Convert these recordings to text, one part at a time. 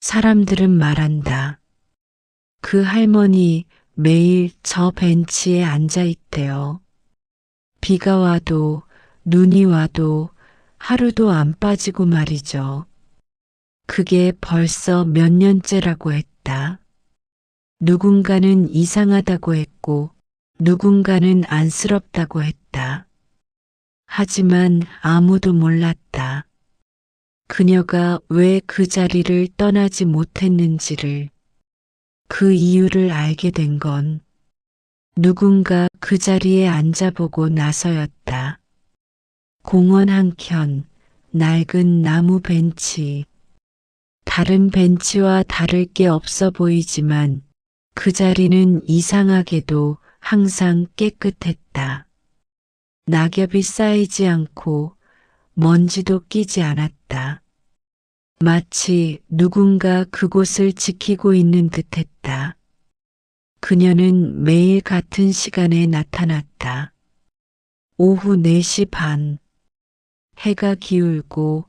사람들은 말한다. 그 할머니 매일 저 벤치에 앉아 있대요. 비가 와도 눈이 와도 하루도 안 빠지고 말이죠. 그게 벌써 몇 년째라고 했다. 누군가는 이상하다고 했고 누군가는 안쓰럽다고 했다. 하지만 아무도 몰랐다. 그녀가 왜 그 자리를 떠나지 못했는지를, 그 이유를 알게 된 건 누군가 그 자리에 앉아보고 나서였다. 공원 한켠 낡은 나무 벤치. 다른 벤치와 다를 게 없어 보이지만 그 자리는 이상하게도 항상 깨끗했다. 낙엽이 쌓이지 않고 먼지도 끼지 않았다. 마치 누군가 그곳을 지키고 있는 듯했다. 그녀는 매일 같은 시간에 나타났다. 오후 4시 반. 해가 기울고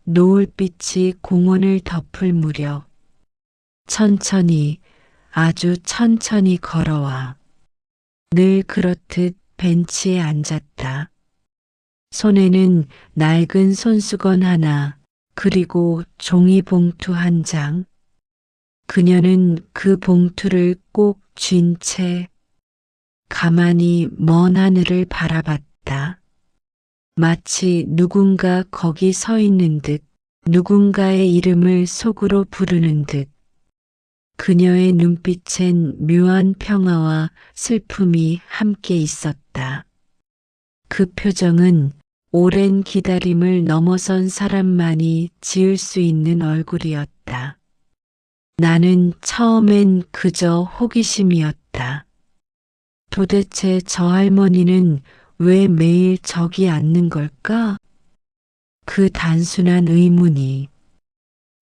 노을빛이 공원을 덮을 무렵 천천히, 아주 천천히 걸어와 늘 그렇듯 벤치에 앉았다. 손에는 낡은 손수건 하나, 그리고 종이 봉투 한 장. 그녀는 그 봉투를 꼭 쥔 채 가만히 먼 하늘을 바라봤다. 마치 누군가 거기 서 있는 듯, 누군가의 이름을 속으로 부르는 듯. 그녀의 눈빛엔 묘한 평화와 슬픔이 함께 있었다. 그 표정은 오랜 기다림을 넘어선 사람만이 지을 수 있는 얼굴이었다. 나는 처음엔 그저 호기심이었다. 도대체 저 할머니는 왜 매일 저기 앉는 걸까? 그 단순한 의문이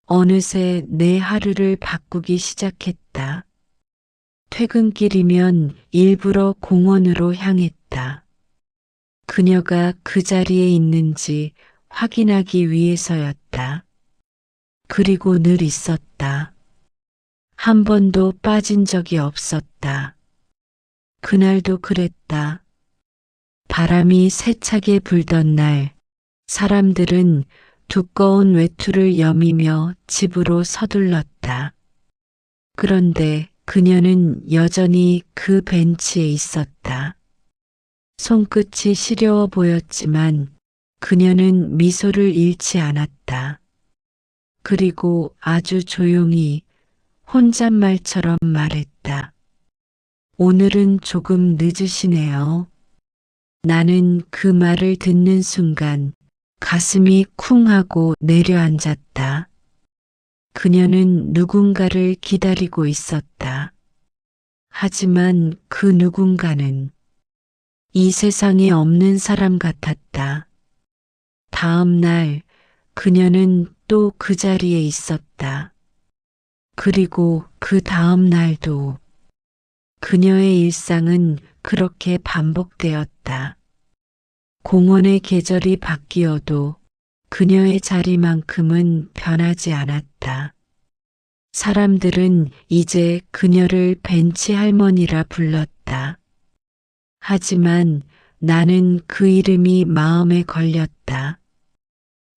어느새 내 하루를 바꾸기 시작했다. 퇴근길이면 일부러 공원으로 향했다. 그녀가 그 자리에 있는지 확인하기 위해서였다. 그리고 늘 있었다. 한 번도 빠진 적이 없었다. 그날도 그랬다. 바람이 세차게 불던 날, 사람들은 두꺼운 외투를 여미며 집으로 서둘렀다. 그런데 그녀는 여전히 그 벤치에 있었다. 손끝이 시려워 보였지만 그녀는 미소를 잃지 않았다. 그리고 아주 조용히 혼잣말처럼 말했다. 오늘은 조금 늦으시네요. 나는 그 말을 듣는 순간 가슴이 쿵 하고 내려앉았다. 그녀는 누군가를 기다리고 있었다. 하지만 그 누군가는 이 세상에 없는 사람 같았다. 다음 날 그녀는 또 그 자리에 있었다. 그리고 그 다음 날도 그녀의 일상은 그렇게 반복되었다. 공원의 계절이 바뀌어도 그녀의 자리만큼은 변하지 않았다. 사람들은 이제 그녀를 벤치 할머니라 불렀다. 하지만 나는 그 이름이 마음에 걸렸다.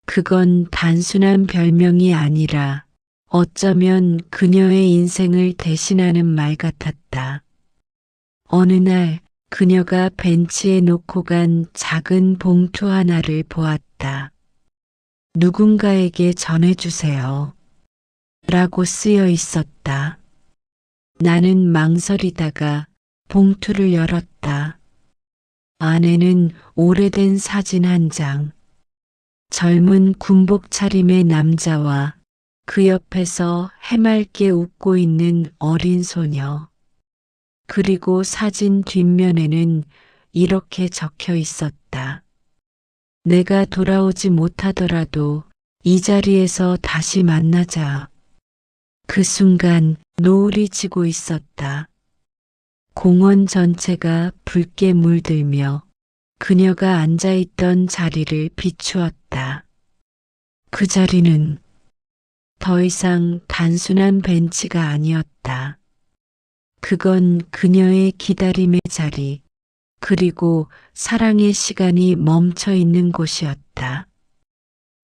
그건 단순한 별명이 아니라 어쩌면 그녀의 인생을 대신하는 말 같았다. 어느 날 그녀가 벤치에 놓고 간 작은 봉투 하나를 보았다. 누군가에게 전해주세요. 라고 쓰여 있었다. 나는 망설이다가 봉투를 열었다. 안에는 오래된 사진 한 장. 젊은 군복 차림의 남자와 그 옆에서 해맑게 웃고 있는 어린 소녀. 그리고 사진 뒷면에는 이렇게 적혀 있었다. 내가 돌아오지 못하더라도 이 자리에서 다시 만나자. 그 순간 노을이 지고 있었다. 공원 전체가 붉게 물들며 그녀가 앉아있던 자리를 비추었다. 그 자리는 더 이상 단순한 벤치가 아니었다. 그건 그녀의 기다림의 자리, 그리고 사랑의 시간이 멈춰 있는 곳이었다.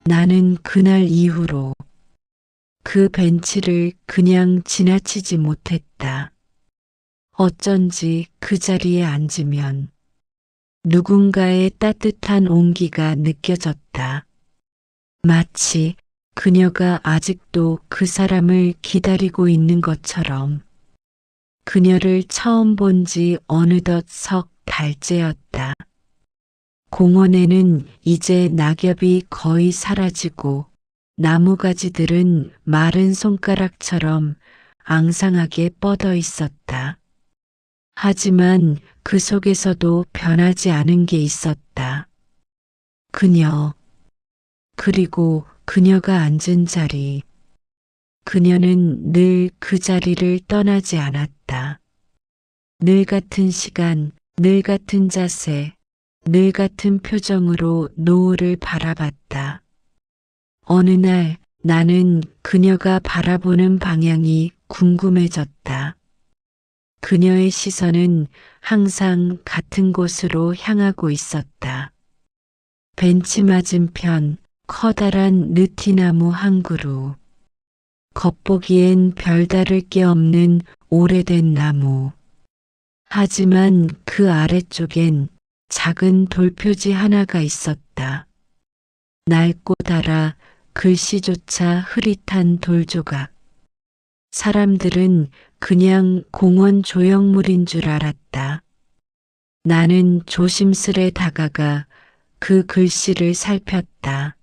나는 그날 이후로 그 벤치를 그냥 지나치지 못했다. 어쩐지 그 자리에 앉으면 누군가의 따뜻한 온기가 느껴졌다. 마치 그녀가 아직도 그 사람을 기다리고 있는 것처럼. 그녀를 처음 본 지 어느덧 석 달째였다. 공원에는 이제 낙엽이 거의 사라지고 나무가지들은 마른 손가락처럼 앙상하게 뻗어 있었다. 하지만 그 속에서도 변하지 않은 게 있었다. 그녀, 그리고 그녀가 앉은 자리. 그녀는 늘 그 자리를 떠나지 않았다. 늘 같은 시간, 늘 같은 자세, 늘 같은 표정으로 노을을 바라봤다. 어느 날 나는 그녀가 바라보는 방향이 궁금해졌다. 그녀의 시선은 항상 같은 곳으로 향하고 있었다. 벤치 맞은편 커다란 느티나무 한 그루. 겉보기엔 별다를 게 없는 오래된 나무. 하지만 그 아래쪽엔 작은 돌표지 하나가 있었다. 낡고 닳아 글씨조차 흐릿한 돌조각. 사람들은 그냥 공원 조형물인 줄 알았다. 나는 조심스레 다가가 그 글씨를 살폈다.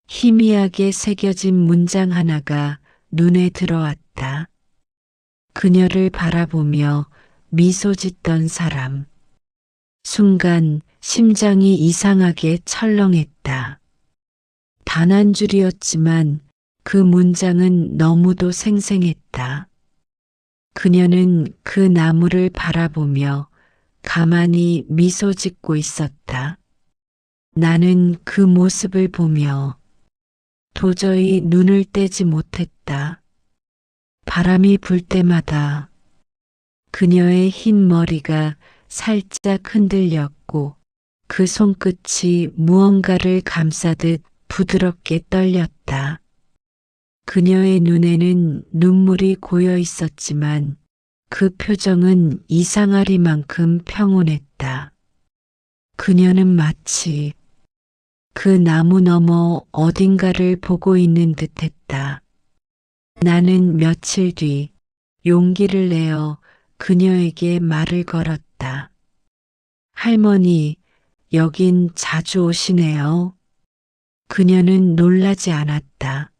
희미하게 새겨진 문장 하나가 눈에 들어왔다. 그녀를 바라보며 미소 짓던 사람. 순간 심장이 이상하게 철렁했다. 단 한 줄이었지만 그 문장은 너무도 생생했다. 그녀는 그 나무를 바라보며 가만히 미소 짓고 있었다. 나는 그 모습을 보며 도저히 눈을 떼지 못했다. 바람이 불 때마다 그녀의 흰 머리가 살짝 흔들렸고 그 손끝이 무언가를 감싸듯 부드럽게 떨렸다. 그녀의 눈에는 눈물이 고여 있었지만 그 표정은 이상하리만큼 평온했다. 그녀는 마치 그 나무 너머 어딘가를 보고 있는 듯했다. 나는 며칠 뒤 용기를 내어 그녀에게 말을 걸었다. 할머니, 여긴 자주 오시네요. 그녀는 놀라지 않았다.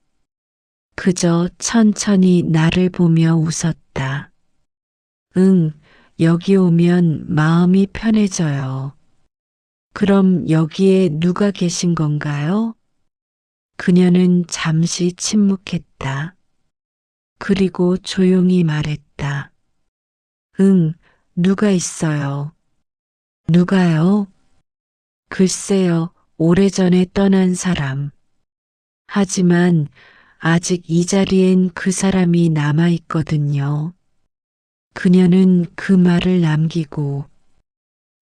그저 천천히 나를 보며 웃었다. 응, 여기 오면 마음이 편해져요. 그럼 여기에 누가 계신 건가요? 그녀는 잠시 침묵했다. 그리고 조용히 말했다. 응, 누가 있어요. 누가요? 글쎄요, 오래전에 떠난 사람. 하지만 아직 이 자리엔 그 사람이 남아있거든요. 그녀는 그 말을 남기고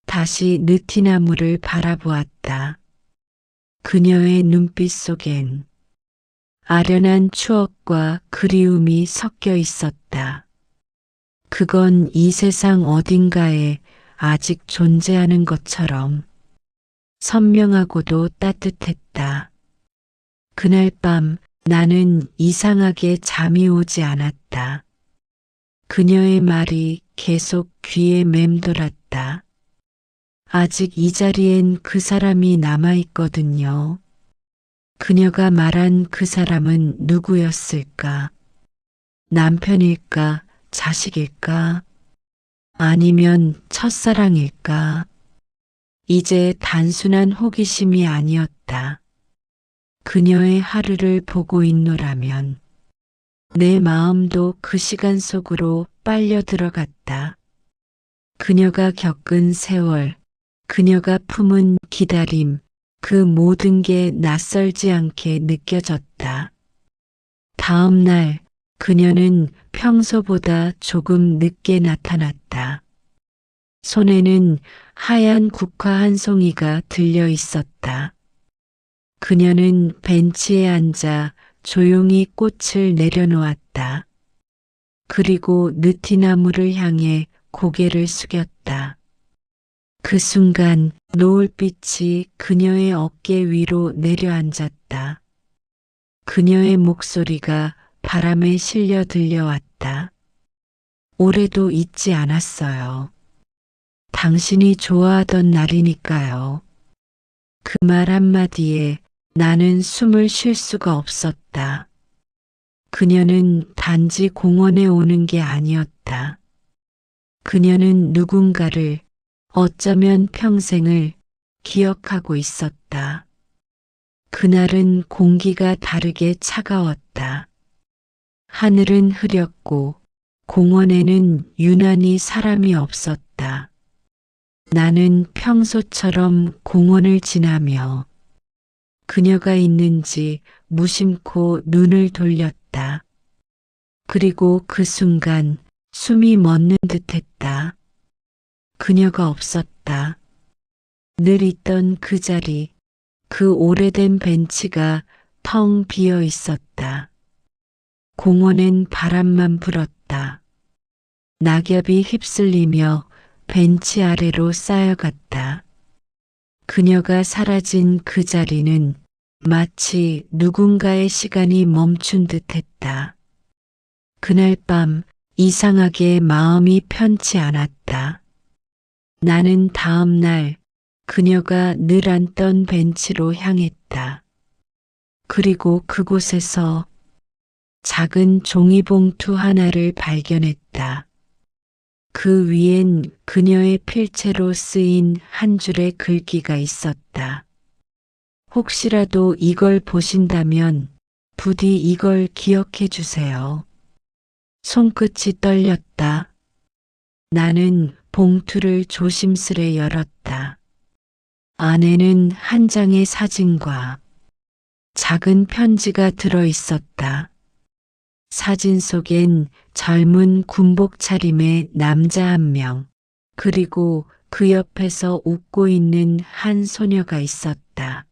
다시 느티나무를 바라보았다. 그녀의 눈빛 속엔 아련한 추억과 그리움이 섞여 있었다. 그건 이 세상 어딘가에 아직 존재하는 것처럼 선명하고도 따뜻했다. 그날 밤 나는 이상하게 잠이 오지 않았다. 그녀의 말이 계속 귀에 맴돌았다. 아직 이 자리엔 그 사람이 남아있거든요. 그녀가 말한 그 사람은 누구였을까? 남편일까? 자식일까? 아니면 첫사랑일까? 이제 단순한 호기심이 아니었다. 그녀의 하루를 보고 있노라면 내 마음도 그 시간 속으로 빨려 들어갔다. 그녀가 겪은 세월, 그녀가 품은 기다림, 그 모든 게 낯설지 않게 느껴졌다. 다음 날 그녀는 평소보다 조금 늦게 나타났다. 손에는 하얀 국화 한 송이가 들려 있었다. 그녀는 벤치에 앉아 조용히 꽃을 내려놓았다. 그리고 느티나무를 향해 고개를 숙였다. 그 순간 노을빛이 그녀의 어깨 위로 내려앉았다. 그녀의 목소리가 바람에 실려 들려왔다. 올해도 잊지 않았어요. 당신이 좋아하던 날이니까요. 그 말 한마디에 나는 숨을 쉴 수가 없었다. 그녀는 단지 공원에 오는 게 아니었다. 그녀는 누군가를, 어쩌면 평생을 기억하고 있었다. 그날은 공기가 다르게 차가웠다. 하늘은 흐렸고 공원에는 유난히 사람이 없었다. 나는 평소처럼 공원을 지나며 그녀가 있는지 무심코 눈을 돌렸다. 그리고 그 순간 숨이 멎는 듯했다. 그녀가 없었다. 늘 있던 그 자리, 그 오래된 벤치가 텅 비어 있었다. 공원엔 바람만 불었다. 낙엽이 휩쓸리며 벤치 아래로 쌓여갔다. 그녀가 사라진 그 자리는 마치 누군가의 시간이 멈춘 듯했다. 그날 밤 이상하게 마음이 편치 않았다. 나는 다음 날 그녀가 늘 앉던 벤치로 향했다. 그리고 그곳에서 작은 종이봉투 하나를 발견했다. 그 위엔 그녀의 필체로 쓰인 한 줄의 글귀가 있었다. 혹시라도 이걸 보신다면 부디 이걸 기억해 주세요. 손끝이 떨렸다. 나는 봉투를 조심스레 열었다. 안에는 한 장의 사진과 작은 편지가 들어 있었다. 사진 속엔 젊은 군복 차림의 남자 한 명, 그리고 그 옆에서 웃고 있는 한 소녀가 있었다.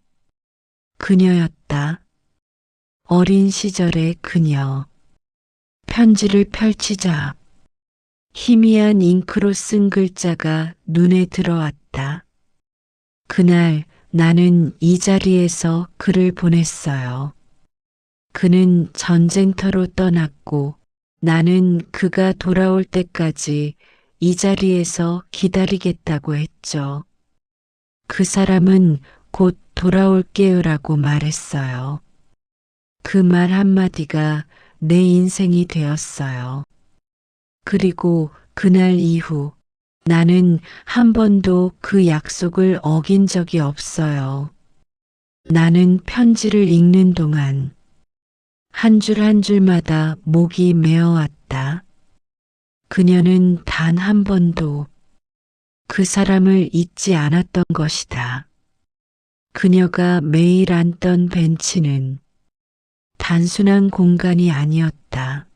그녀였다. 어린 시절의 그녀. 편지를 펼치자 희미한 잉크로 쓴 글자가 눈에 들어왔다. 그날 나는 이 자리에서 그를 보냈어요. 그는 전쟁터로 떠났고 나는 그가 돌아올 때까지 이 자리에서 기다리겠다고 했죠. 그 사람은 곧 돌아올게요라고 말했어요. 그 말 한마디가 내 인생이 되었어요. 그리고 그날 이후 나는 한 번도 그 약속을 어긴 적이 없어요. 나는 편지를 읽는 동안 한 줄 한 줄마다 목이 메어왔다. 그녀는 단 한 번도 그 사람을 잊지 않았던 것이다. 그녀가 매일 앉던 벤치는 단순한 공간이 아니었다.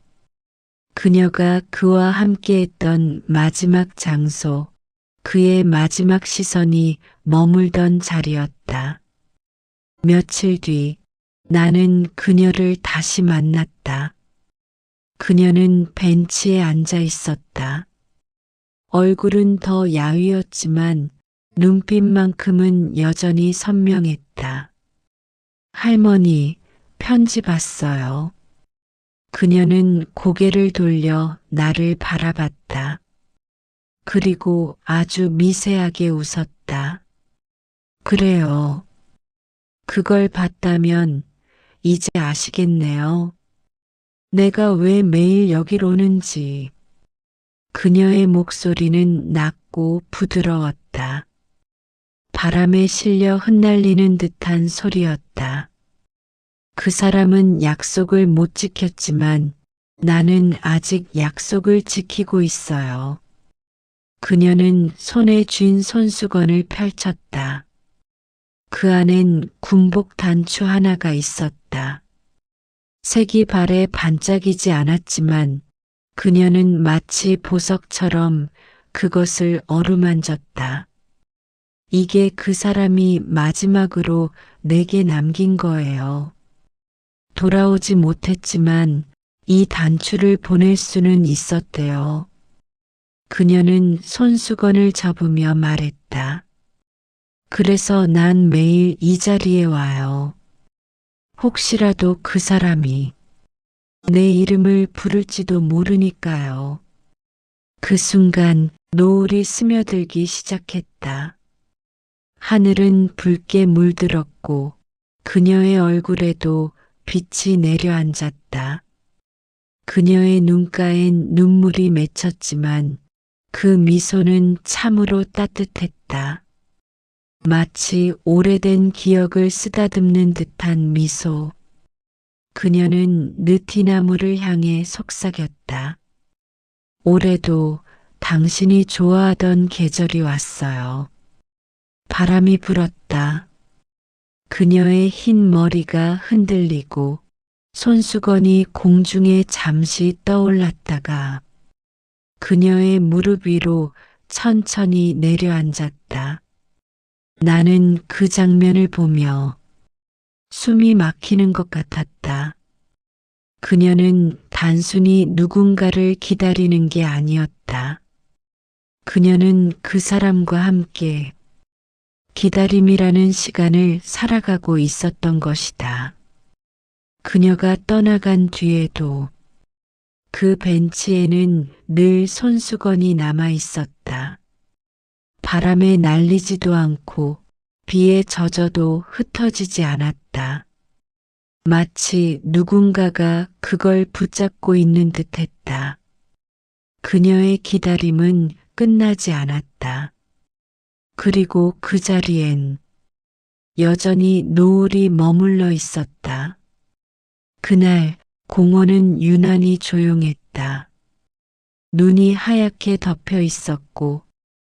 그녀가 그와 함께했던 마지막 장소, 그의 마지막 시선이 머물던 자리였다. 며칠 뒤 나는 그녀를 다시 만났다. 그녀는 벤치에 앉아 있었다. 얼굴은 더 야위었지만 눈빛만큼은 여전히 선명했다. 할머니, 편지 봤어요. 그녀는 고개를 돌려 나를 바라봤다. 그리고 아주 미세하게 웃었다. 그래요. 그걸 봤다면 이제 아시겠네요. 내가 왜 매일 여길 오는지. 그녀의 목소리는 낮고 부드러웠다. 바람에 실려 흩날리는 듯한 소리였다. 그 사람은 약속을 못 지켰지만 나는 아직 약속을 지키고 있어요. 그녀는 손에 쥔 손수건을 펼쳤다. 그 안엔 군복 단추 하나가 있었다. 색이 발에 반짝이지 않았지만 그녀는 마치 보석처럼 그것을 어루만졌다. 이게 그 사람이 마지막으로 내게 남긴 거예요. 돌아오지 못했지만 이 단추를 보낼 수는 있었대요. 그녀는 손수건을 접으며 말했다. 그래서 난 매일 이 자리에 와요. 혹시라도 그 사람이 내 이름을 부를지도 모르니까요. 그 순간 노을이 스며들기 시작했다. 하늘은 붉게 물들었고 그녀의 얼굴에도 빛이 내려앉았다. 그녀의 눈가엔 눈물이 맺혔지만 그 미소는 참으로 따뜻했다. 마치 오래된 기억을 쓰다듬는 듯한 미소. 그녀는 느티나무를 향해 속삭였다. 올해도 당신이 좋아하던 계절이 왔어요. 바람이 불었다. 그녀의 흰 머리가 흔들리고 손수건이 공중에 잠시 떠올랐다가 그녀의 무릎 위로 천천히 내려앉았다. 나는 그 장면을 보며 숨이 막히는 것 같았다. 그녀는 단순히 누군가를 기다리는 게 아니었다. 그녀는 그 사람과 함께 기다림이라는 시간을 살아가고 있었던 것이다. 그녀가 떠나간 뒤에도 그 벤치에는 늘 손수건이 남아 있었다. 바람에 날리지도 않고 비에 젖어도 흩어지지 않았다. 마치 누군가가 그걸 붙잡고 있는 듯했다. 그녀의 기다림은 끝나지 않았다. 그리고 그 자리엔 여전히 노을이 머물러 있었다. 그날 공원은 유난히 조용했다. 눈이 하얗게 덮여 있었고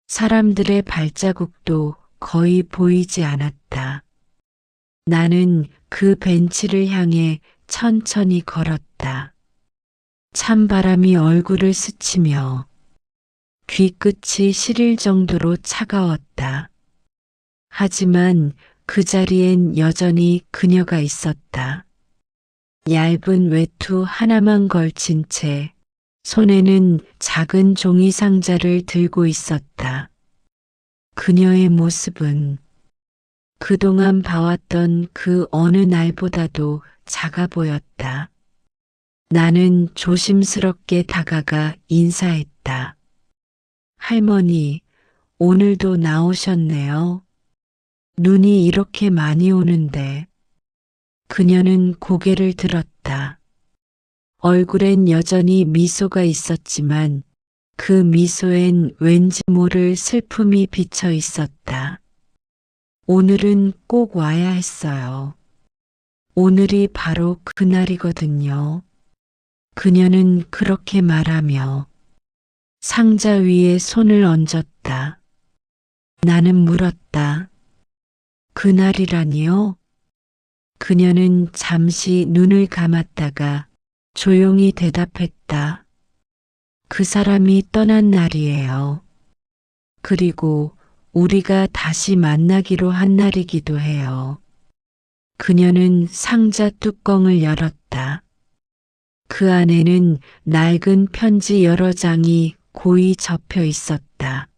사람들의 발자국도 거의 보이지 않았다. 나는 그 벤치를 향해 천천히 걸었다. 찬바람이 얼굴을 스치며 귀끝이 시릴 정도로 차가웠다. 하지만 그 자리엔 여전히 그녀가 있었다. 얇은 외투 하나만 걸친 채 손에는 작은 종이 상자를 들고 있었다. 그녀의 모습은 그동안 봐왔던 그 어느 날보다도 작아 보였다. 나는 조심스럽게 다가가 인사했다. 할머니, 오늘도 나오셨네요. 눈이 이렇게 많이 오는데. 그녀는 고개를 들었다. 얼굴엔 여전히 미소가 있었지만 그 미소엔 왠지 모를 슬픔이 비쳐 있었다. 오늘은 꼭 와야 했어요. 오늘이 바로 그날이거든요. 그녀는 그렇게 말하며 상자 위에 손을 얹었다. 나는 물었다. 그날이라니요? 그녀는 잠시 눈을 감았다가 조용히 대답했다. 그 사람이 떠난 날이에요. 그리고 우리가 다시 만나기로 한 날이기도 해요. 그녀는 상자 뚜껑을 열었다. 그 안에는 낡은 편지 여러 장이 고이 접혀 있었다.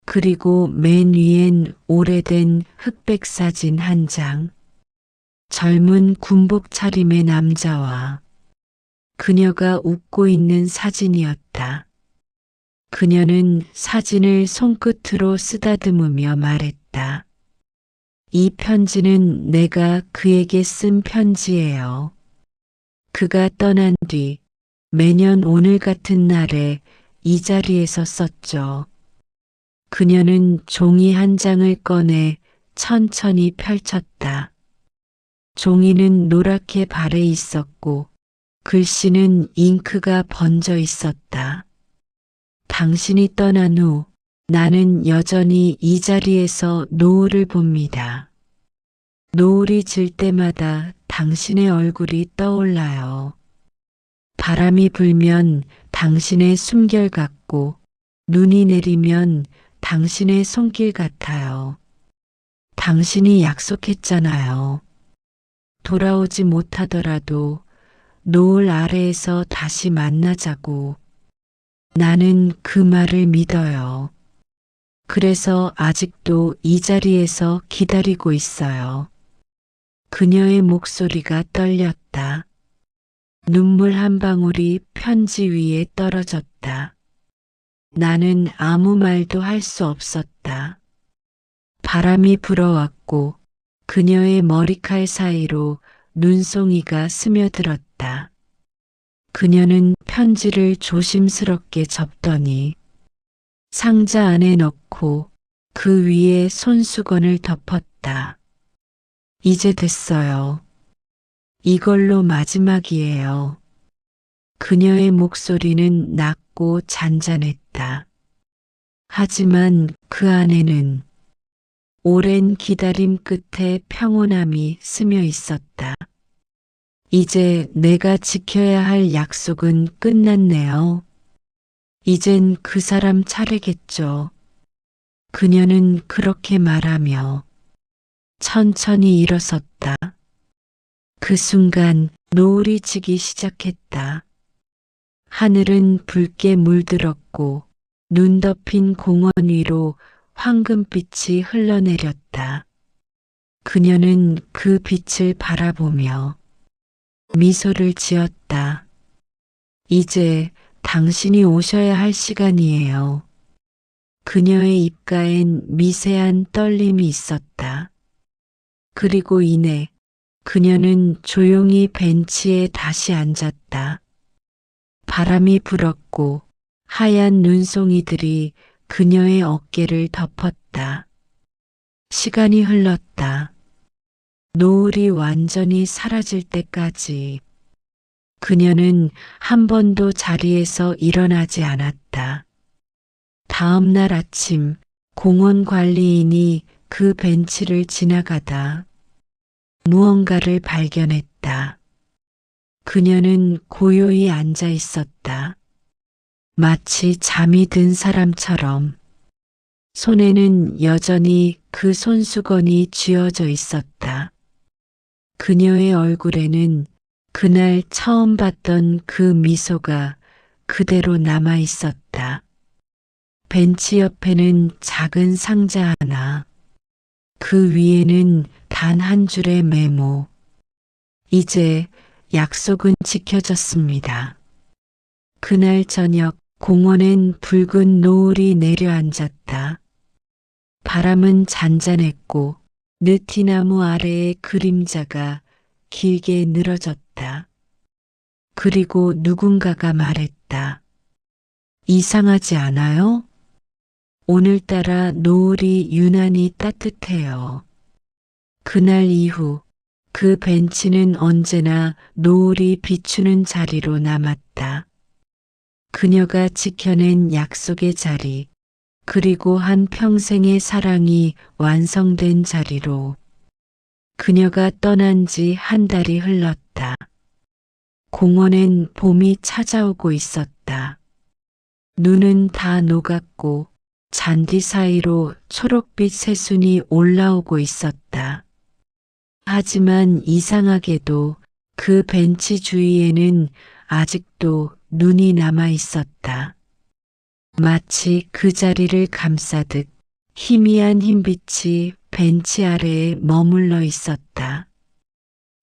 그리고 맨 위엔 오래된 흑백 사진 한 장. 젊은 군복 차림의 남자와 그녀가 웃고 있는 사진이었다. 그녀는 사진을 손끝으로 쓰다듬으며 말했다. 이 편지는 내가 그에게 쓴 편지예요. 그가 떠난 뒤 매년 오늘 같은 날에 이 자리에서 썼죠. 그녀는 종이 한 장을 꺼내 천천히 펼쳤다. 종이는 노랗게 발해 있었고 글씨는 잉크가 번져 있었다. 당신이 떠난 후 나는 여전히 이 자리에서 노을을 봅니다. 노을이 질 때마다 당신의 얼굴이 떠올라요. 바람이 불면 당신의 숨결 같고 눈이 내리면 당신의 손길 같아요. 당신이 약속했잖아요. 돌아오지 못하더라도 노을 아래에서 다시 만나자고. 나는 그 말을 믿어요. 그래서 아직도 이 자리에서 기다리고 있어요. 그녀의 목소리가 떨렸다. 눈물 한 방울이 편지 위에 떨어졌다. 나는 아무 말도 할 수 없었다. 바람이 불어왔고 그녀의 머리칼 사이로 눈송이가 스며들었다. 그녀는 편지를 조심스럽게 접더니 상자 안에 넣고 그 위에 손수건을 덮었다. 이제 됐어요. 이걸로 마지막이에요. 그녀의 목소리는 낮고 잔잔했다. 하지만 그 안에는 오랜 기다림 끝에 평온함이 스며 있었다. 이제 내가 지켜야 할 약속은 끝났네요. 이젠 그 사람 차례겠죠. 그녀는 그렇게 말하며 천천히 일어섰다. 그 순간 노을이 지기 시작했다. 하늘은 붉게 물들었고 눈 덮인 공원 위로 황금빛이 흘러내렸다. 그녀는 그 빛을 바라보며 미소를 지었다. 이제 당신이 오셔야 할 시간이에요. 그녀의 입가엔 미세한 떨림이 있었다. 그리고 이내 그녀는 조용히 벤치에 다시 앉았다. 바람이 불었고 하얀 눈송이들이 그녀의 어깨를 덮었다. 시간이 흘렀다. 노을이 완전히 사라질 때까지 그녀는 한 번도 자리에서 일어나지 않았다. 다음 날 아침 공원 관리인이 그 벤치를 지나가다 무언가를 발견했다. 그녀는 고요히 앉아 있었다. 마치 잠이 든 사람처럼. 손에는 여전히 그 손수건이 쥐어져 있었다. 그녀의 얼굴에는 그날 처음 봤던 그 미소가 그대로 남아 있었다. 벤치 옆에는 작은 상자 하나. 그 위에는 단 한 줄의 메모. 이제 약속은 지켜졌습니다. 그날 저녁 공원엔 붉은 노을이 내려앉았다. 바람은 잔잔했고 느티나무 아래의 그림자가 길게 늘어졌다. 그리고 누군가가 말했다. 이상하지 않아요? 오늘따라 노을이 유난히 따뜻해요. 그날 이후 그 벤치는 언제나 노을이 비추는 자리로 남았다. 그녀가 지켜낸 약속의 자리, 그리고 한 평생의 사랑이 완성된 자리로. 그녀가 떠난 지 한 달이 흘렀다. 공원엔 봄이 찾아오고 있었다. 눈은 다 녹았고 잔디 사이로 초록빛 새순이 올라오고 있었다. 하지만 이상하게도 그 벤치 주위에는 아직도 눈이 남아 있었다. 마치 그 자리를 감싸듯 희미한 흰빛이 벤치 아래에 머물러 있었다.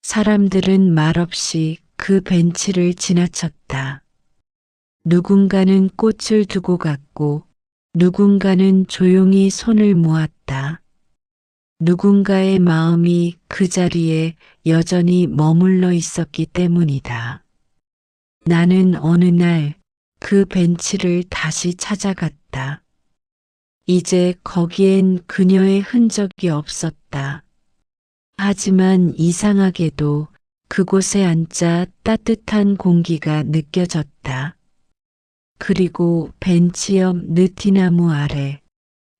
사람들은 말없이 그 벤치를 지나쳤다. 누군가는 꽃을 두고 갔고 누군가는 조용히 손을 모았다. 누군가의 마음이 그 자리에 여전히 머물러 있었기 때문이다. 나는 어느 날 그 벤치를 다시 찾아갔다. 이제 거기엔 그녀의 흔적이 없었다. 하지만 이상하게도 그곳에 앉아 따뜻한 공기가 느껴졌다. 그리고 벤치 옆 느티나무 아래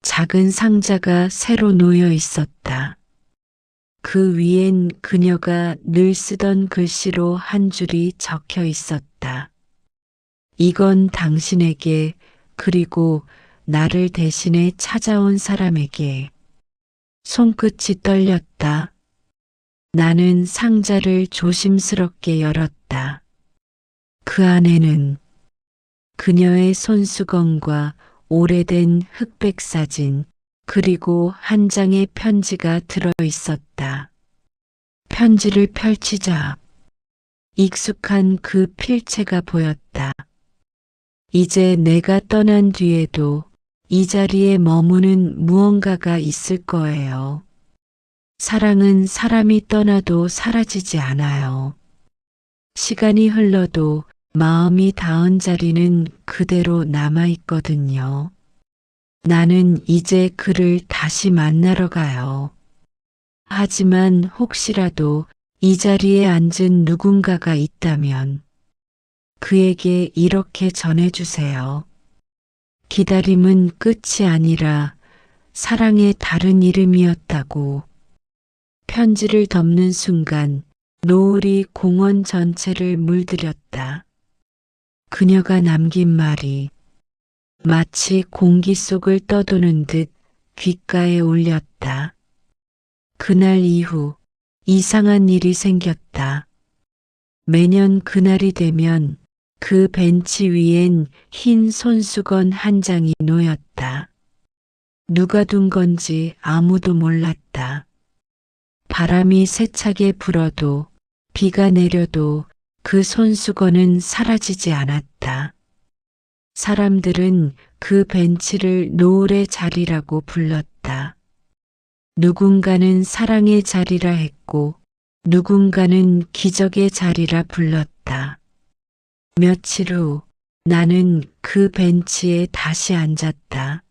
작은 상자가 새로 놓여 있었다. 그 위엔 그녀가 늘 쓰던 글씨로 한 줄이 적혀 있었다. 이건 당신에게, 그리고 나를 대신해 찾아온 사람에게. 손끝이 떨렸다. 나는 상자를 조심스럽게 열었다. 그 안에는 그녀의 손수건과 오래된 흑백 사진, 그리고 한 장의 편지가 들어 있었다. 편지를 펼치자 익숙한 그 필체가 보였다. 이제 내가 떠난 뒤에도 이 자리에 머무는 무언가가 있을 거예요. 사랑은 사람이 떠나도 사라지지 않아요. 시간이 흘러도 마음이 닿은 자리는 그대로 남아 있거든요. 나는 이제 그를 다시 만나러 가요. 하지만 혹시라도 이 자리에 앉은 누군가가 있다면 그에게 이렇게 전해주세요. 기다림은 끝이 아니라 사랑의 다른 이름이었다고. 편지를 덮는 순간 노을이 공원 전체를 물들였다. 그녀가 남긴 말이 마치 공기 속을 떠도는 듯 귓가에 울렸다. 그날 이후 이상한 일이 생겼다. 매년 그날이 되면 그 벤치 위엔 흰 손수건 한 장이 놓였다. 누가 둔 건지 아무도 몰랐다. 바람이 세차게 불어도 비가 내려도 그 손수건은 사라지지 않았다. 사람들은 그 벤치를 노을의 자리라고 불렀다. 누군가는 사랑의 자리라 했고 누군가는 기적의 자리라 불렀다. 며칠 후 나는 그 벤치에 다시 앉았다.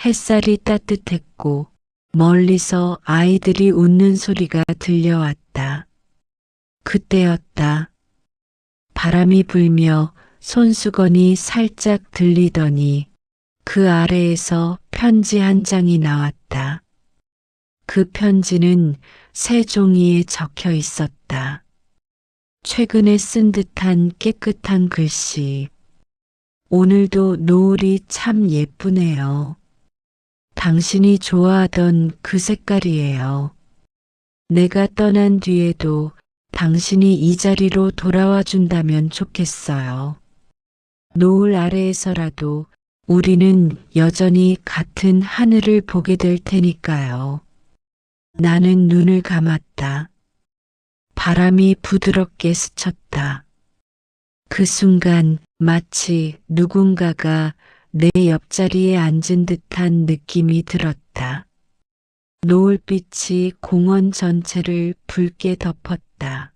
햇살이 따뜻했고 멀리서 아이들이 웃는 소리가 들려왔다. 그때였다. 바람이 불며 손수건이 살짝 들리더니 그 아래에서 편지 한 장이 나왔다. 그 편지는 새 종이에 적혀 있었다. 최근에 쓴 듯한 깨끗한 글씨. 오늘도 노을이 참 예쁘네요. 당신이 좋아하던 그 색깔이에요. 내가 떠난 뒤에도 당신이 이 자리로 돌아와 준다면 좋겠어요. 노을 아래에서라도 우리는 여전히 같은 하늘을 보게 될 테니까요. 나는 눈을 감았다. 바람이 부드럽게 스쳤다. 그 순간 마치 누군가가 내 옆자리에 앉은 듯한 느낌이 들었다. 노을빛이 공원 전체를 붉게 덮었다.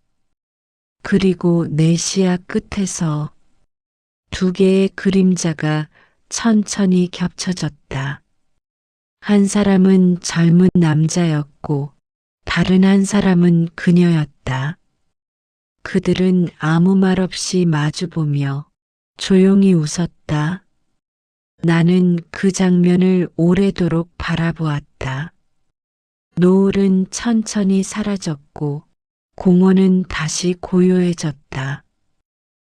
그리고 내 시야 끝에서 두 개의 그림자가 천천히 겹쳐졌다. 한 사람은 젊은 남자였고 다른 한 사람은 그녀였다. 그들은 아무 말 없이 마주보며 조용히 웃었다. 나는 그 장면을 오래도록 바라보았다. 노을은 천천히 사라졌고 공원은 다시 고요해졌다.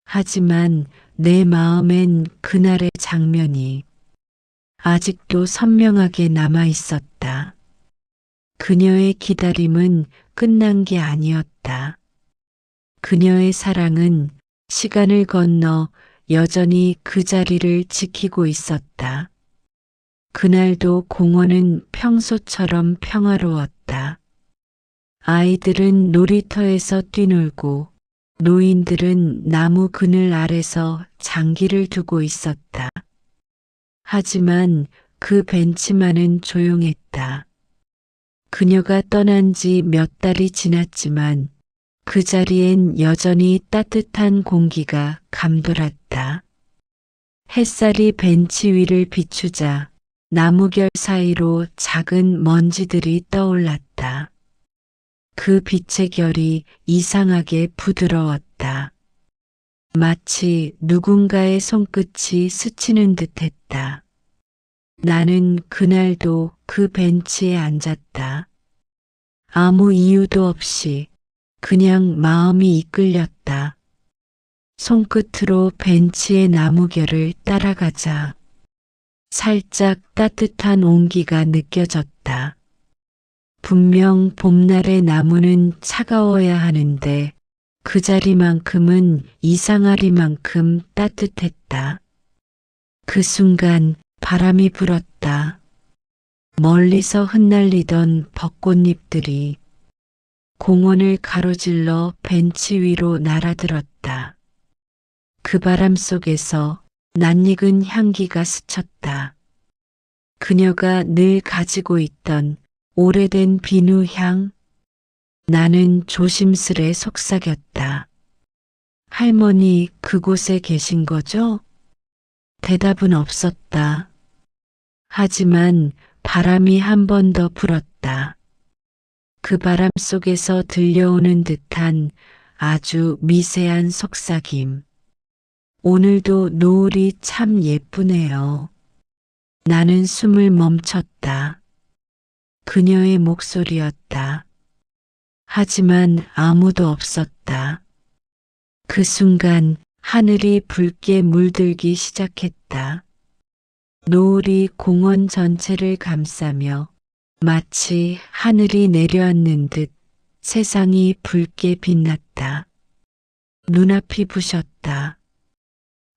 하지만 내 마음엔 그날의 장면이 아직도 선명하게 남아 있었다. 그녀의 기다림은 끝난 게 아니었다. 그녀의 사랑은 시간을 건너 여전히 그 자리를 지키고 있었다. 그날도 공원은 평소처럼 평화로웠다. 아이들은 놀이터에서 뛰놀고 노인들은 나무 그늘 아래서 장기를 두고 있었다. 하지만 그 벤치만은 조용했다. 그녀가 떠난 지 몇 달이 지났지만 그 자리엔 여전히 따뜻한 공기가 감돌았다. 햇살이 벤치 위를 비추자 나무결 사이로 작은 먼지들이 떠올랐다. 그 빛의 결이 이상하게 부드러웠다. 마치 누군가의 손끝이 스치는 듯했다. 나는 그날도 그 벤치에 앉았다. 아무 이유도 없이 그냥 마음이 이끌렸다. 손끝으로 벤치의 나무결을 따라가자 살짝 따뜻한 온기가 느껴졌다. 분명 봄날의 나무는 차가워야 하는데 그 자리만큼은 이상하리만큼 따뜻했다. 그 순간 바람이 불었다. 멀리서 흩날리던 벚꽃잎들이 공원을 가로질러 벤치 위로 날아들었다. 그 바람 속에서 낯익은 향기가 스쳤다. 그녀가 늘 가지고 있던 오래된 비누향. 나는 조심스레 속삭였다. 할머니 그곳에 계신 거죠? 대답은 없었다. 하지만 바람이 한 번 더 불었다. 그 바람 속에서 들려오는 듯한 아주 미세한 속삭임. 오늘도 노을이 참 예쁘네요. 나는 숨을 멈췄다. 그녀의 목소리였다. 하지만 아무도 없었다. 그 순간 하늘이 붉게 물들기 시작했다. 노을이 공원 전체를 감싸며 마치 하늘이 내려앉는 듯 세상이 붉게 빛났다. 눈앞이 부셨다.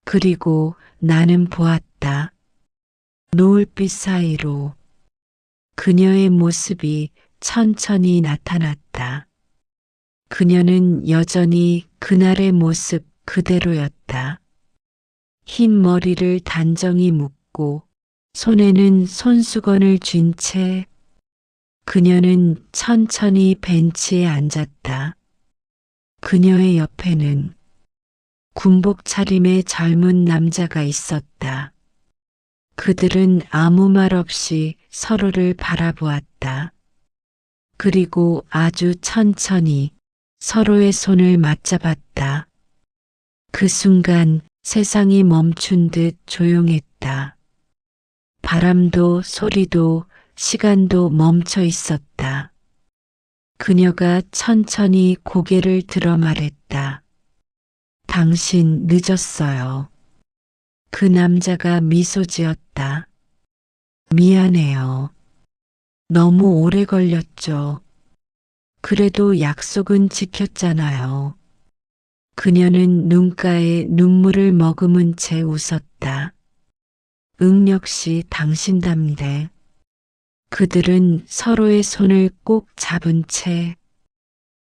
그리고 나는 보았다. 노을빛 사이로 그녀의 모습이 천천히 나타났다. 그녀는 여전히 그날의 모습 그대로였다. 흰 머리를 단정히 묶고 손에는 손수건을 쥔 채 그녀는 천천히 벤치에 앉았다. 그녀의 옆에는 군복 차림의 젊은 남자가 있었다. 그들은 아무 말 없이 서로를 바라보았다. 그리고 아주 천천히 서로의 손을 맞잡았다. 그 순간 세상이 멈춘 듯 조용했다. 바람도 소리도 시간도 멈춰 있었다. 그녀가 천천히 고개를 들어 말했다. 당신 늦었어요. 그 남자가 미소 지었다. 미안해요. 너무 오래 걸렸죠. 그래도 약속은 지켰잖아요. 그녀는 눈가에 눈물을 머금은 채 웃었다. 역시 당신답네. 그들은 서로의 손을 꼭 잡은 채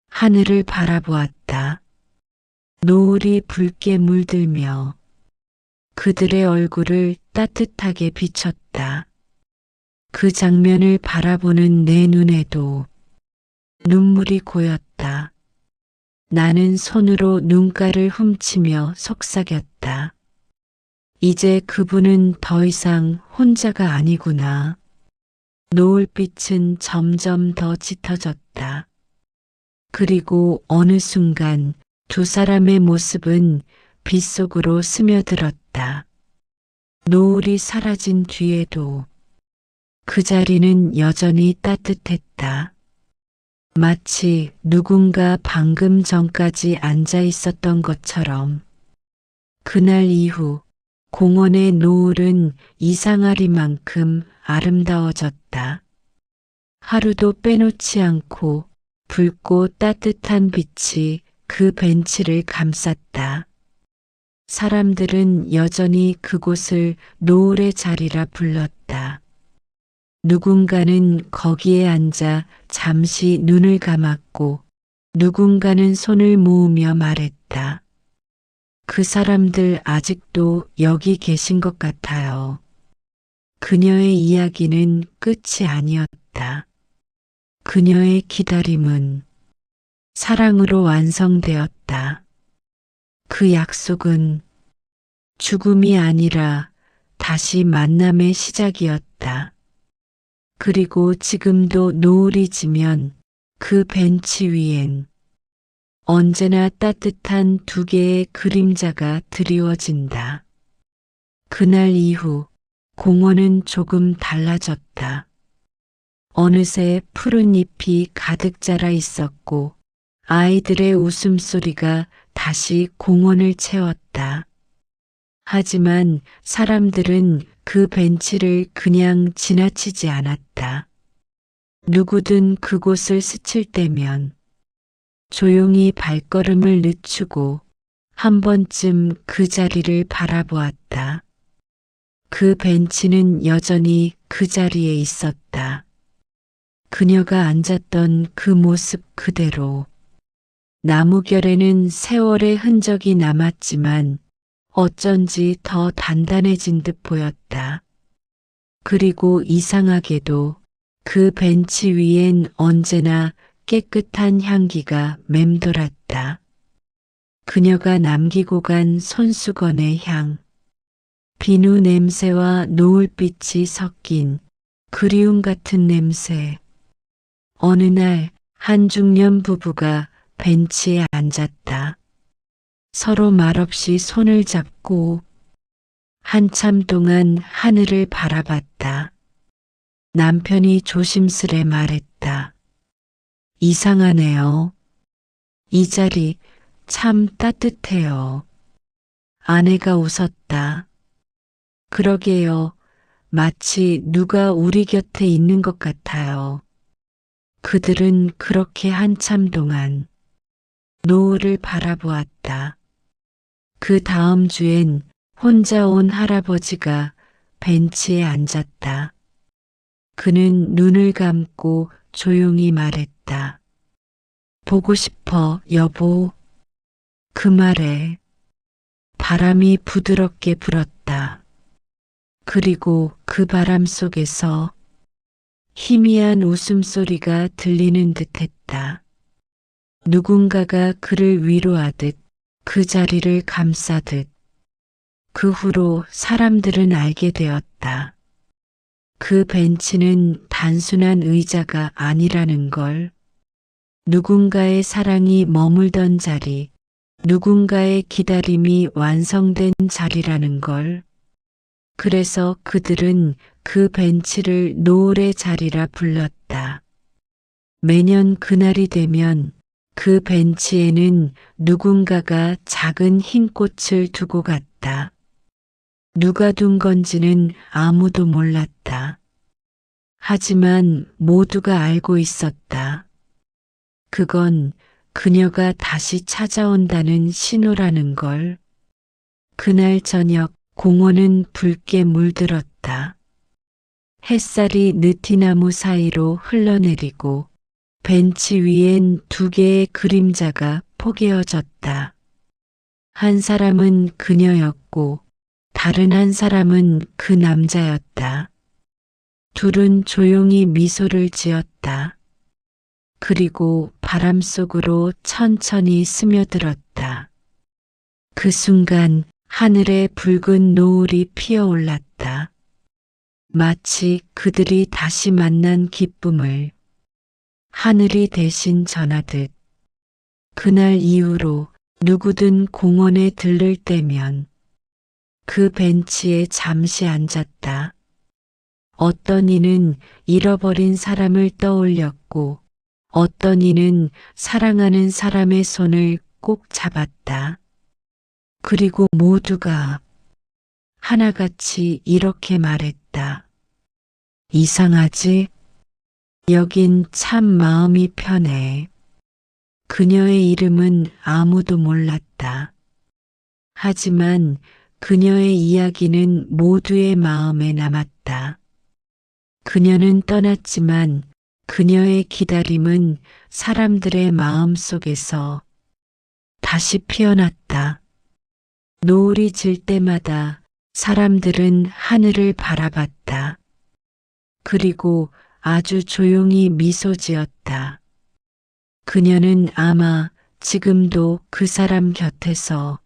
하늘을 바라보았다. 노을이 붉게 물들며 그들의 얼굴을 따뜻하게 비췄다. 그 장면을 바라보는 내 눈에도 눈물이 고였다. 나는 손으로 눈가를 훔치며 속삭였다. 이제 그분은 더 이상 혼자가 아니구나. 노을빛은 점점 더 짙어졌다. 그리고 어느 순간 두 사람의 모습은 빛 속으로 스며들었다. 노을이 사라진 뒤에도 그 자리는 여전히 따뜻했다. 마치 누군가 방금 전까지 앉아 있었던 것처럼. 그날 이후 공원의 노을은 이상하리만큼 아름다워졌다. 하루도 빼놓지 않고 붉고 따뜻한 빛이 그 벤치를 감쌌다. 사람들은 여전히 그곳을 노을의 자리라 불렀다. 누군가는 거기에 앉아 잠시 눈을 감았고 누군가는 손을 모으며 말했다. 그 사람들 아직도 여기 계신 것 같아요. 그녀의 이야기는 끝이 아니었다. 그녀의 기다림은 사랑으로 완성되었다. 그 약속은 죽음이 아니라 다시 만남의 시작이었다. 그리고 지금도 노을이 지면 그 벤치 위엔 언제나 따뜻한 두 개의 그림자가 드리워진다. 그날 이후 공원은 조금 달라졌다. 어느새 푸른 잎이 가득 자라 있었고 아이들의 웃음소리가 다시 공원을 채웠다. 하지만 사람들은 그 벤치를 그냥 지나치지 않았다. 누구든 그곳을 스칠 때면 조용히 발걸음을 늦추고 한 번쯤 그 자리를 바라보았다. 그 벤치는 여전히 그 자리에 있었다. 그녀가 앉았던 그 모습 그대로. 나무결에는 세월의 흔적이 남았지만 어쩐지 더 단단해진 듯 보였다. 그리고 이상하게도 그 벤치 위엔 언제나 깨끗한 향기가 맴돌았다. 그녀가 남기고 간 손수건의 향, 비누 냄새와 노을빛이 섞인 그리움 같은 냄새. 어느 날 한 중년 부부가 벤치에 앉았다. 서로 말없이 손을 잡고 한참 동안 하늘을 바라봤다. 남편이 조심스레 말했다. 이상하네요. 이 자리 참 따뜻해요. 아내가 웃었다. 그러게요. 마치 누가 우리 곁에 있는 것 같아요. 그들은 그렇게 한참 동안 노을을 바라보았다. 그 다음 주엔 혼자 온 할아버지가 벤치에 앉았다. 그는 눈을 감고 조용히 말했다. 보고 싶어, 여보. 그 말에 바람이 부드럽게 불었다. 그리고 그 바람 속에서 희미한 웃음소리가 들리는 듯했다. 누군가가 그를 위로하듯 그 자리를 감싸듯. 그 후로 사람들은 알게 되었다. 그 벤치는 단순한 의자가 아니라는 걸. 누군가의 사랑이 머물던 자리, 누군가의 기다림이 완성된 자리라는 걸. 그래서 그들은 그 벤치를 노을의 자리라 불렀다. 매년 그날이 되면 그 벤치에는 누군가가 작은 흰 꽃을 두고 갔다. 누가 둔 건지는 아무도 몰랐다. 하지만 모두가 알고 있었다. 그건 그녀가 다시 찾아온다는 신호라는 걸. 그날 저녁 공원은 붉게 물들었다. 햇살이 느티나무 사이로 흘러내리고 벤치 위엔 두 개의 그림자가 포개어졌다. 한 사람은 그녀였고 다른 한 사람은 그 남자였다. 둘은 조용히 미소를 지었다. 그리고 바람 속으로 천천히 스며들었다. 그 순간 하늘에 붉은 노을이 피어올랐다. 마치 그들이 다시 만난 기쁨을 하늘이 대신 전하듯. 그날 이후로 누구든 공원에 들를 때면 그 벤치에 잠시 앉았다. 어떤 이는 잃어버린 사람을 떠올렸고 어떤 이는 사랑하는 사람의 손을 꼭 잡았다. 그리고 모두가 하나같이 이렇게 말했다. 이상하지? 여긴 참 마음이 편해. 그녀의 이름은 아무도 몰랐다. 하지만 그녀의 이야기는 모두의 마음에 남았다. 그녀는 떠났지만 그녀의 기다림은 사람들의 마음 속에서 다시 피어났다. 노을이 질 때마다 사람들은 하늘을 바라봤다. 그리고 아주 조용히 미소 지었다. 그녀는 아마 지금도 그 사람 곁에서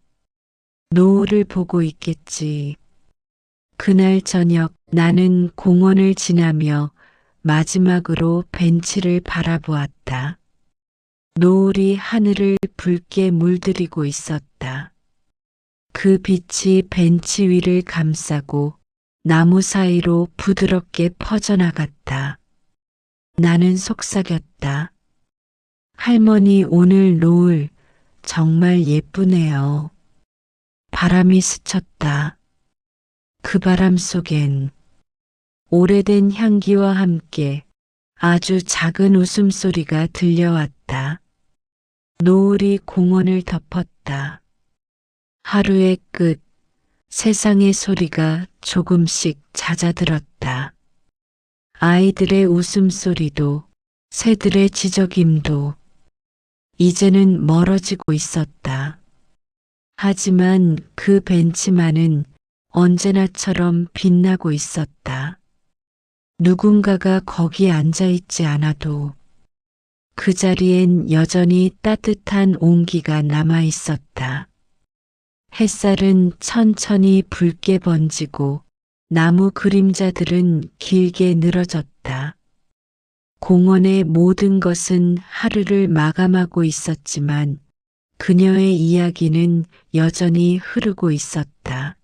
노을을 보고 있겠지. 그날 저녁 나는 공원을 지나며 마지막으로 벤치를 바라보았다. 노을이 하늘을 붉게 물들이고 있었다. 그 빛이 벤치 위를 감싸고 나무 사이로 부드럽게 퍼져나갔다. 나는 속삭였다. 할머니, 오늘 노을 정말 예쁘네요. 바람이 스쳤다. 그 바람 속엔 오래된 향기와 함께 아주 작은 웃음소리가 들려왔다. 노을이 공원을 덮었다. 하루의 끝, 세상의 소리가 조금씩 잦아들었다. 아이들의 웃음소리도, 새들의 지저귐도 이제는 멀어지고 있었다. 하지만 그 벤치만은 언제나처럼 빛나고 있었다. 누군가가 거기 앉아 있지 않아도 그 자리엔 여전히 따뜻한 온기가 남아 있었다. 햇살은 천천히 붉게 번지고 나무 그림자들은 길게 늘어졌다. 공원의 모든 것은 하루를 마감하고 있었지만 그녀의 이야기는 여전히 흐르고 있었다.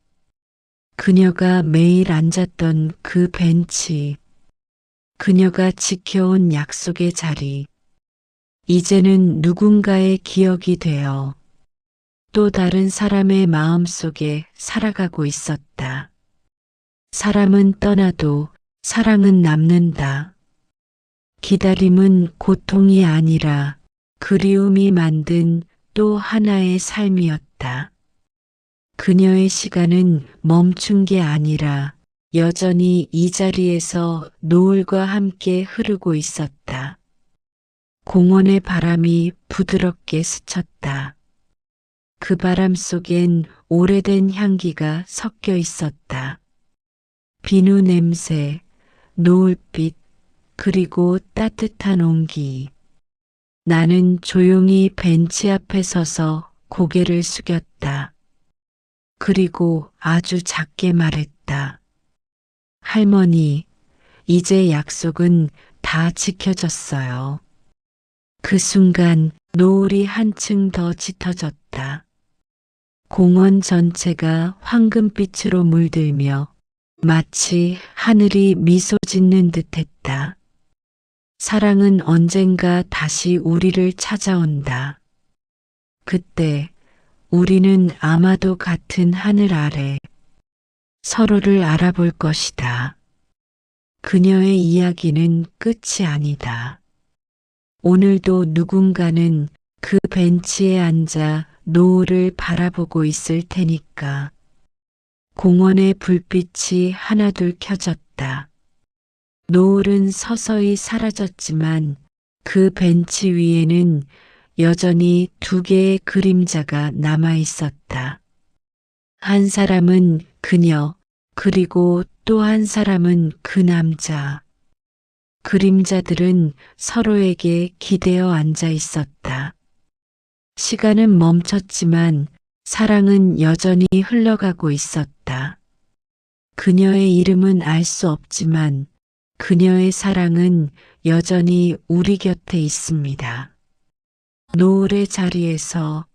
그녀가 매일 앉았던 그 벤치, 그녀가 지켜온 약속의 자리, 이제는 누군가의 기억이 되어 또 다른 사람의 마음속에 살아가고 있었다. 사람은 떠나도 사랑은 남는다. 기다림은 고통이 아니라 그리움이 만든 또 하나의 삶이었다. 그녀의 시간은 멈춘 게 아니라 여전히 이 자리에서 노을과 함께 흐르고 있었다. 공원의 바람이 부드럽게 스쳤다. 그 바람 속엔 오래된 향기가 섞여 있었다. 비누 냄새, 노을빛, 그리고 따뜻한 온기. 나는 조용히 벤치 앞에 서서 고개를 숙였다. 그리고 아주 작게 말했다. 할머니, 이제 약속은 다 지켜졌어요. 그 순간 노을이 한층 더 짙어졌다. 공원 전체가 황금빛으로 물들며 마치 하늘이 미소 짓는 듯했다. 사랑은 언젠가 다시 우리를 찾아온다. 그때 우리는 아마도 같은 하늘 아래 서로를 알아볼 것이다. 그녀의 이야기는 끝이 아니다. 오늘도 누군가는 그 벤치에 앉아 노을을 바라보고 있을 테니까. 공원의 불빛이 하나둘 켜졌다. 노을은 서서히 사라졌지만 그 벤치 위에는 여전히 두 개의 그림자가 남아 있었다. 한 사람은 그녀, 그리고 또 한 사람은 그 남자. 그림자들은 서로에게 기대어 앉아 있었다. 시간은 멈췄지만 사랑은 여전히 흘러가고 있었다. 그녀의 이름은 알 수 없지만 그녀의 사랑은 여전히 우리 곁에 있습니다. 노을의 자리에서